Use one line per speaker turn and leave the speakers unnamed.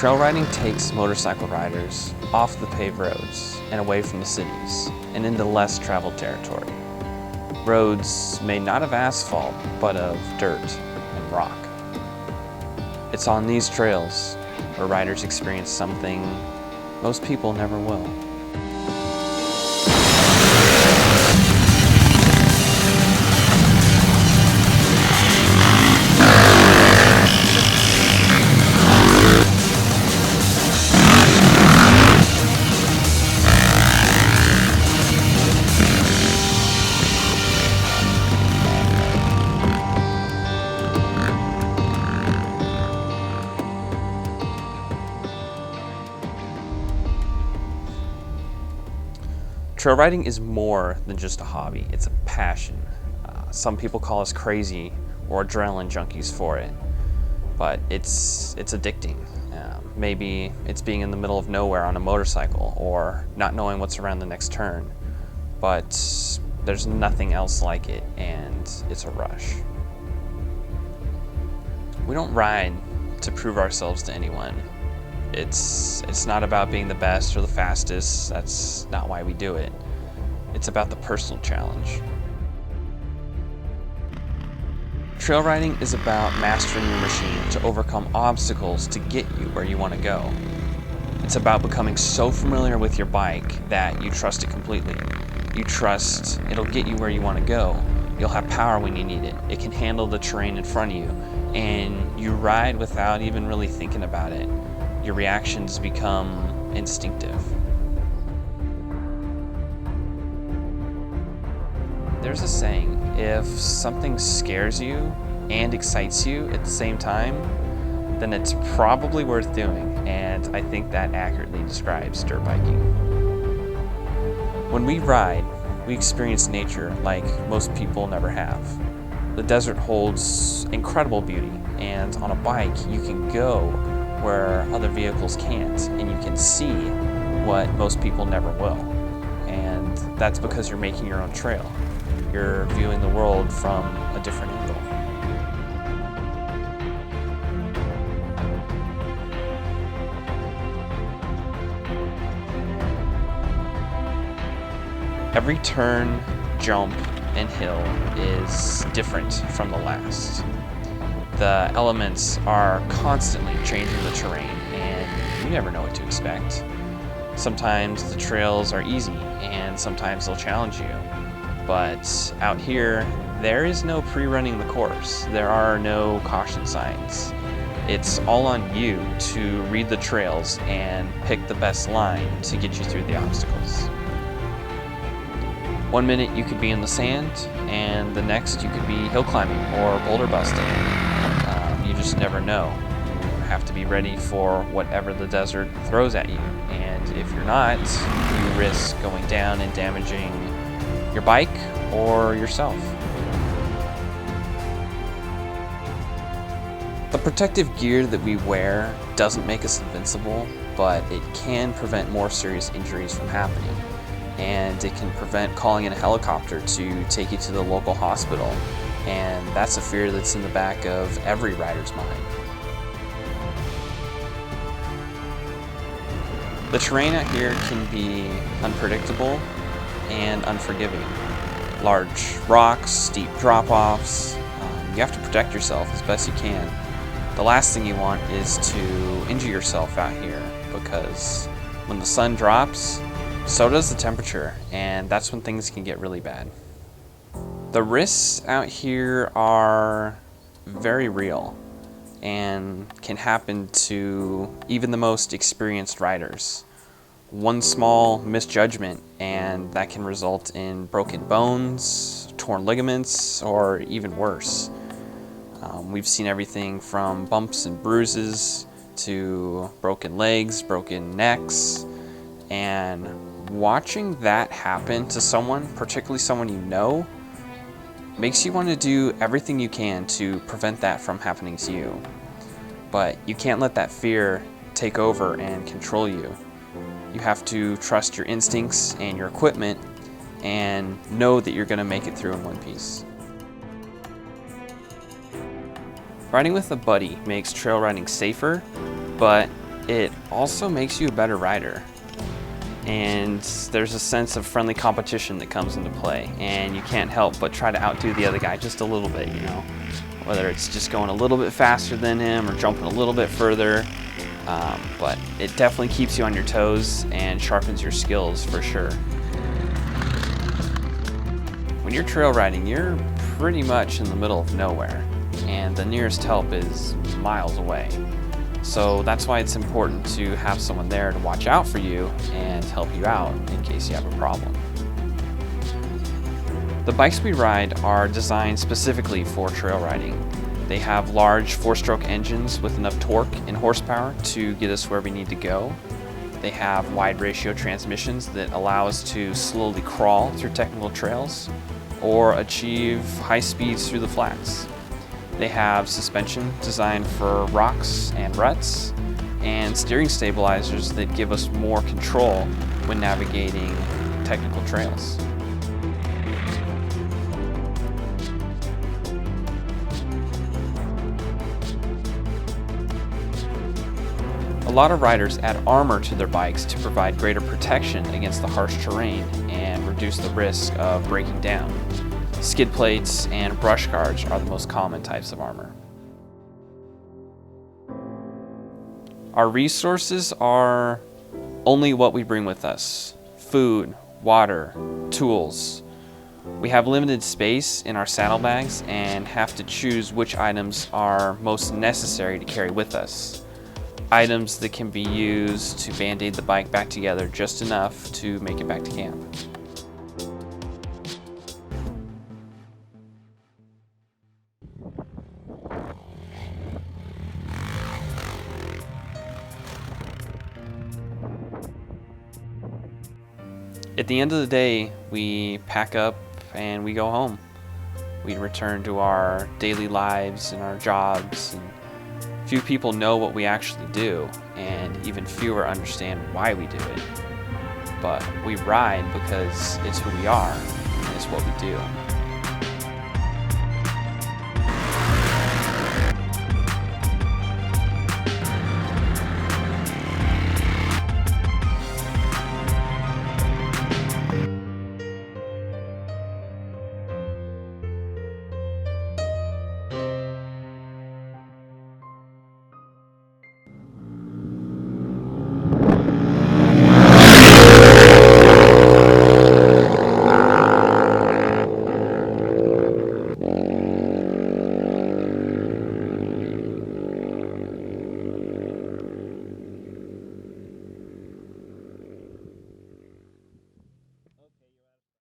Trail riding takes motorcycle riders off the paved roads and away from the cities and into less traveled territory. Roads made not of asphalt, but of dirt and rock. It's on these trails where riders experience something most people never will. Trail riding is more than just a hobby, it's a passion. Some people call us crazy or adrenaline junkies for it, but it's addicting. Maybe it's being in the middle of nowhere on a motorcycle or not knowing what's around the next turn, but there's nothing else like it, and it's a rush. We don't ride to prove ourselves to anyone. It's not about being the best or the fastest. That's not why we do it. It's about the personal challenge. Trail riding is about mastering your machine to overcome obstacles to get you where you want to go. It's about becoming so familiar with your bike that you trust it completely. You trust it'll get you where you want to go. You'll have power when you need it. It can handle the terrain in front of you, and you ride without even really thinking about it. Your reactions become instinctive. There's a saying, if something scares you and excites you at the same time, then it's probably worth doing, and I think that accurately describes dirt biking. When we ride, we experience nature like most people never have. The desert holds incredible beauty, and on a bike you can go where other vehicles can't, and you can see what most people never will. And that's because you're making your own trail. You're viewing the world from a different angle. Every turn, jump, and hill is different from the last. The elements are constantly changing the terrain, and you never know what to expect. Sometimes the trails are easy, and sometimes they'll challenge you. But out here, there is no pre-running the course. There are no caution signs. It's all on you to read the trails and pick the best line to get you through the obstacles. One minute you could be in the sand, and the next you could be hill climbing or boulder busting. You just never know. You have to be ready for whatever the desert throws at you, and if you're not, you risk going down and damaging your bike or yourself. The protective gear that we wear doesn't make us invincible, but it can prevent more serious injuries from happening. And it can prevent calling in a helicopter to take you to the local hospital. And that's a fear that's in the back of every rider's mind. The terrain out here can be unpredictable and unforgiving. Large rocks, steep drop-offs. You have to protect yourself as best you can. The last thing you want is to injure yourself out here, because when the sun drops, so does the temperature, and that's when things can get really bad. The risks out here are very real and can happen to even the most experienced riders. One small misjudgment and that can result in broken bones, torn ligaments, or even worse. We've seen everything from bumps and bruises to broken legs, broken necks, and watching that happen to someone, particularly someone you know, makes you want to do everything you can to prevent that from happening to you. But you can't let that fear take over and control you. You have to trust your instincts and your equipment and know that you're going to make it through in one piece. Riding with a buddy makes trail riding safer, but It also makes you a better rider. And there's a sense of friendly competition that comes into play, and you can't help but try to outdo the other guy just a little bit, you know, whether it's just going a little bit faster than him or jumping a little bit further. But it definitely keeps you on your toes and sharpens your skills for sure. When you're trail riding, you're pretty much in the middle of nowhere, and the nearest help is miles away. So that's why it's important to have someone there to watch out for you and help you out in case you have a problem. The bikes we ride are designed specifically for trail riding. They have large 4-stroke engines with enough torque and horsepower to get us where we need to go. They have wide ratio transmissions that allow us to slowly crawl through technical trails or achieve high speeds through the flats. They have suspension designed for rocks and ruts, and steering stabilizers that give us more control when navigating technical trails. A lot of riders add armor to their bikes to provide greater protection against the harsh terrain and reduce the risk of breaking down. Skid plates and brush guards are the most common types of armor. Our resources are only what we bring with us: food, water, tools. We have limited space in our saddlebags and have to choose which items are most necessary to carry with us. Items that can be used to band-aid the bike back together just enough to make it back to camp. At the end of the day, we pack up and we go home. We return to our daily lives and our jobs, and few people know what we actually do, and even fewer understand why we do it. But we ride because it's who we are and it's what we do.